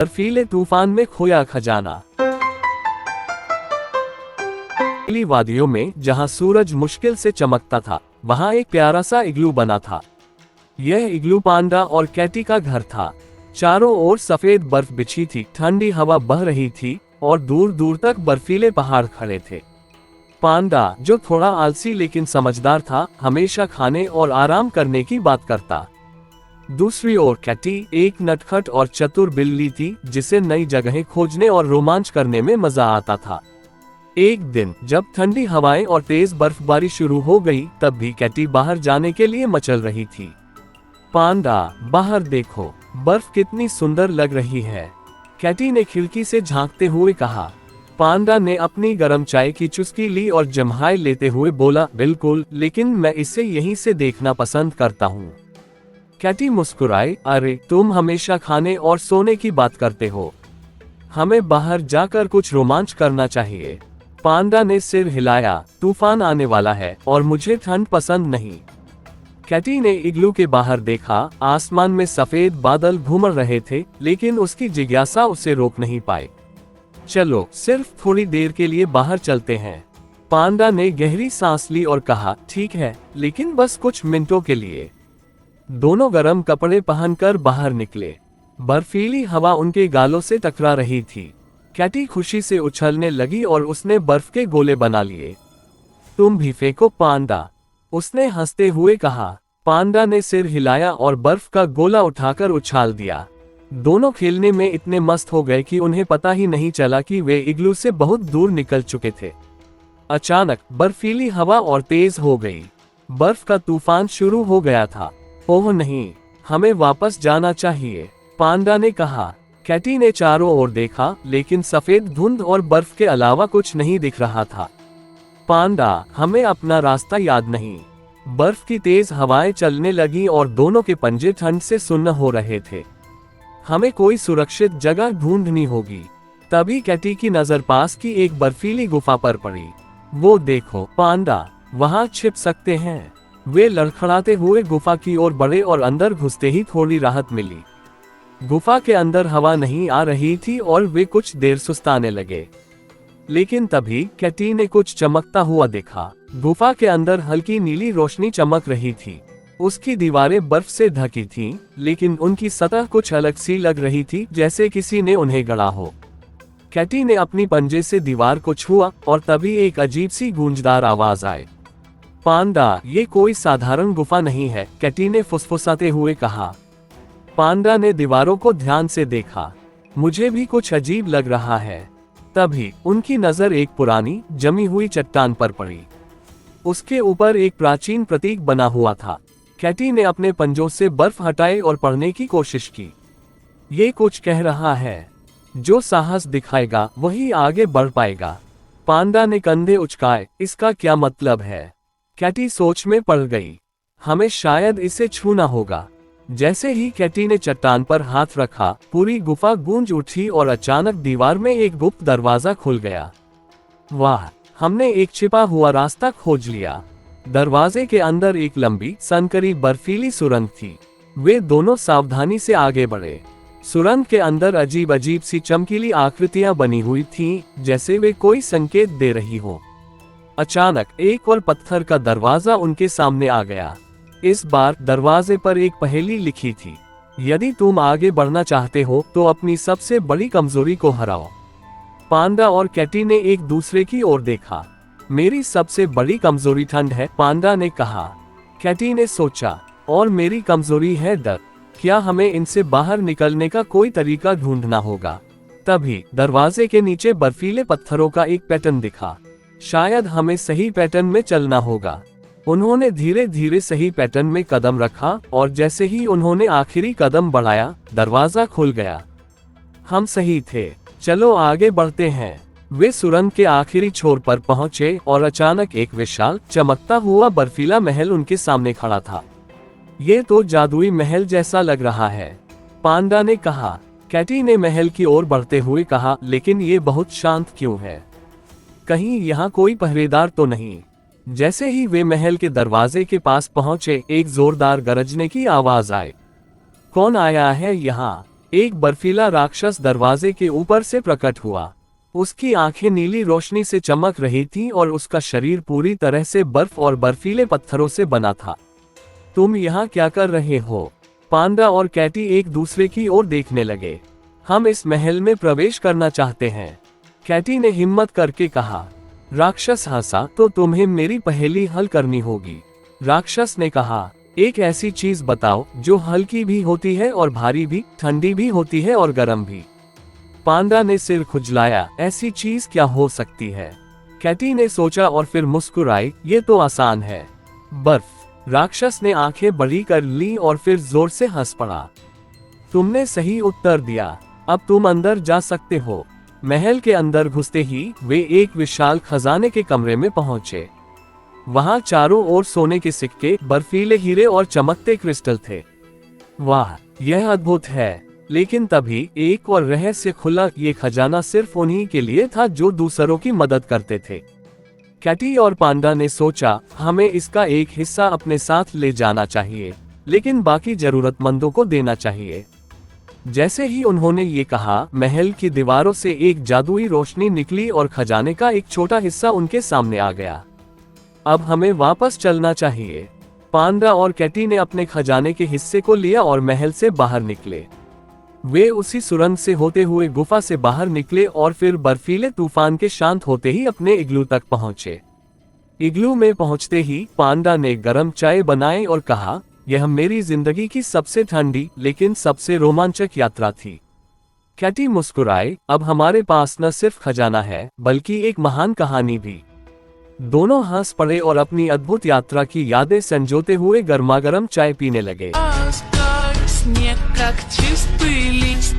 बर्फीले तूफान में खोया खजाना। वादियों में जहां सूरज मुश्किल से चमकता था, वहां एक प्यारा सा इग्लू बना था। यह इग्लू पांडा और कैटी का घर था। चारों ओर सफेद बर्फ बिछी थी, ठंडी हवा बह रही थी और दूर दूर तक बर्फीले पहाड़ खड़े थे। पांडा, जो थोड़ा आलसी लेकिन समझदार था, हमेशा खाने और आराम करने की बात करता। दूसरी ओर कैटी एक नटखट और चतुर बिल्ली थी, जिसे नई जगहें खोजने और रोमांच करने में मजा आता था। एक दिन जब ठंडी हवाएं और तेज बर्फबारी शुरू हो गई, तब भी कैटी बाहर जाने के लिए मचल रही थी। पांडा, बाहर देखो, बर्फ कितनी सुंदर लग रही है, कैटी ने खिड़की से झांकते हुए कहा। पांडा ने अपनी गर्म चाय की चुस्की ली और जम्हाई लेते हुए बोला, बिल्कुल, लेकिन मैं इसे यहीं से देखना पसंद करता हूँ। कैटी मुस्कुराई, अरे तुम हमेशा खाने और सोने की बात करते हो, हमें बाहर जाकर कुछ रोमांच करना चाहिए। पांडा ने सिर हिलाया, तूफान आने वाला है और मुझे ठंड पसंद नहीं। कैटी ने इग्लू के बाहर देखा, आसमान में सफेद बादल घूम रहे थे, लेकिन उसकी जिज्ञासा उसे रोक नहीं पाई। चलो सिर्फ थोड़ी देर के लिए बाहर चलते हैं। पांडा ने गहरी सांस ली और कहा, ठीक है, लेकिन बस कुछ मिनटों के लिए। दोनों गर्म कपड़े पहनकर बाहर निकले। बर्फीली हवा उनके गालों से टकरा रही थी। कैटी खुशी से उछलने लगी और उसने बर्फ के गोले बना लिए। तुम भी फेंको पांडा, उसने हंसते हुए कहा। पांडा ने सिर हिलाया और बर्फ का गोला उठाकर उछाल दिया। दोनों खेलने में इतने मस्त हो गए कि उन्हें पता ही नहीं चला कि वे इग्लू से बहुत दूर निकल चुके थे। अचानक बर्फीली हवा और तेज हो गई। बर्फ का तूफान शुरू हो गया था। ओह नहीं, हमें वापस जाना चाहिए, पांडा ने कहा। कैटी ने चारों ओर देखा, लेकिन सफेद धुंध और बर्फ के अलावा कुछ नहीं दिख रहा था। पांडा, हमें अपना रास्ता याद नहीं। बर्फ की तेज हवाएं चलने लगी और दोनों के पंजे ठंड से सुन्न हो रहे थे। हमें कोई सुरक्षित जगह ढूंढनी होगी। तभी कैटी की नजर पास की एक बर्फीली गुफा पर पड़ी। वो देखो पांडा, वहां छिप सकते हैं। वे लड़खड़ाते हुए गुफा की ओर बढ़े और अंदर घुसते ही थोड़ी राहत मिली। गुफा के अंदर हवा नहीं आ रही थी और वे कुछ देर सुस्ताने लगे। लेकिन तभी कैटी ने कुछ चमकता हुआ देखा। गुफा के अंदर हल्की नीली रोशनी चमक रही थी। उसकी दीवारें बर्फ से ढकी थीं, लेकिन उनकी सतह कुछ अलग सी लग रही थी, जैसे किसी ने उन्हें गढ़ा हो। कैटी ने अपनी पंजे से दीवार को छुआ और तभी एक अजीब सी गूंजदार आवाज आई। पांडा, ये कोई साधारण गुफा नहीं है, कैटी ने फुसफुसाते हुए कहा। पांडा ने दीवारों को ध्यान से देखा। मुझे भी कुछ अजीब लग रहा है। तभी उनकी नजर एक पुरानी जमी हुई चट्टान पर पड़ी। उसके ऊपर एक प्राचीन प्रतीक बना हुआ था। कैटी ने अपने पंजों से बर्फ हटाई और पढ़ने की कोशिश की। ये कुछ कह रहा है, जो साहस दिखाएगा वही आगे बढ़ पाएगा। पांडा ने कंधे उचकाए, इसका क्या मतलब है? कैटी सोच में पड़ गई। हमें शायद इसे छूना होगा। जैसे ही कैटी ने चट्टान पर हाथ रखा, पूरी गुफा गूंज उठी और अचानक दीवार में एक गुप्त दरवाजा खुल गया। वाह, हमने एक छिपा हुआ रास्ता खोज लिया। दरवाजे के अंदर एक लंबी संकरी बर्फीली सुरंग थी। वे दोनों सावधानी से आगे बढ़े। सुरंग के अंदर अजीब अजीब सी चमकीली आकृतियां बनी हुई थीं, जैसे वे कोई संकेत दे रही हो। अचानक एक और पत्थर का दरवाजा उनके सामने आ गया। इस बार दरवाजे पर एक पहेली लिखी थी, यदि तुम आगे बढ़ना चाहते हो तो अपनी सबसे बड़ी कमजोरी को हराओ। पांडा और कैटी ने एक दूसरे की ओर देखा। मेरी सबसे बड़ी कमजोरी ठंड है, पांडा ने कहा। कैटी ने सोचा, और मेरी कमजोरी है डर। क्या हमें इनसे बाहर निकलने का कोई तरीका ढूंढना होगा? तभी दरवाजे के नीचे बर्फीले पत्थरों का एक पैटर्न दिखा। शायद हमें सही पैटर्न में चलना होगा। उन्होंने धीरे धीरे सही पैटर्न में कदम रखा और जैसे ही उन्होंने आखिरी कदम बढ़ाया, दरवाजा खुल गया। हम सही थे, चलो आगे बढ़ते हैं। वे सुरंग के आखिरी छोर पर पहुंचे और अचानक एक विशाल चमकता हुआ बर्फीला महल उनके सामने खड़ा था। ये तो जादुई महल जैसा लग रहा है, पांडा ने कहा। कैटी ने महल की ओर बढ़ते हुए कहा, लेकिन ये बहुत शांत क्यों है? कहीं यहाँ कोई पहरेदार तो नहीं? जैसे ही वे महल के दरवाजे के पास पहुंचे, एक जोरदार गरजने की आवाज आई। कौन आया है यहाँ? एक बर्फीला राक्षस दरवाजे के ऊपर से प्रकट हुआ। उसकी आंखें नीली रोशनी से चमक रही थीं और उसका शरीर पूरी तरह से बर्फ और बर्फीले पत्थरों से बना था। तुम यहाँ क्या कर रहे हो? पांडा और कैटी एक दूसरे की ओर देखने लगे। हम इस महल में प्रवेश करना चाहते हैं, कैटी ने हिम्मत करके कहा। राक्षस हंसा, तो तुम्हें मेरी पहेली हल करनी होगी। राक्षस ने कहा, एक ऐसी चीज बताओ जो हल्की भी होती है और भारी भी, ठंडी भी होती है और गर्म भी। पांडा ने सिर खुजलाया, ऐसी चीज क्या हो सकती है? कैटी ने सोचा और फिर मुस्कुराई, ये तो आसान है, बर्फ। राक्षस ने आंखें बड़ी कर ली और फिर जोर से हंस पड़ा। तुमने सही उत्तर दिया, अब तुम अंदर जा सकते हो। महल के अंदर घुसते ही वे एक विशाल खजाने के कमरे में पहुंचे। वहां चारों ओर सोने के सिक्के, बर्फीले हीरे और चमकते क्रिस्टल थे। वाह, यह अद्भुत है। लेकिन तभी एक और रहस्य खुला, ये खजाना सिर्फ उन्हीं के लिए था जो दूसरों की मदद करते थे। कैटी और पांडा ने सोचा, हमें इसका एक हिस्सा अपने साथ ले जाना चाहिए, लेकिन बाकी जरूरतमंदों को देना चाहिए। जैसे ही उन्होंने ये कहा, महल की दीवारों से एक जादुई रोशनी निकली और खजाने का एक छोटा हिस्सा उनके सामने आ गया। अब हमें वापस चलना चाहिए। पांडा और कैटी ने अपने खजाने के हिस्से को लिया और महल से बाहर निकले। वे उसी सुरंग से होते हुए गुफा से बाहर निकले और फिर बर्फीले तूफान के शांत होते ही अपने इग्लू तक पहुंचे। इग्लू में पहुंचते ही पांडा ने गरम चाय बनाई और कहा, यह मेरी जिंदगी की सबसे ठंडी लेकिन सबसे रोमांचक यात्रा थी। कैटी मुस्कुराए, अब हमारे पास न सिर्फ खजाना है बल्कि एक महान कहानी भी। दोनों हंस पड़े और अपनी अद्भुत यात्रा की यादें संजोते हुए गर्मागर्म चाय पीने लगे। Снег, как чистый лист,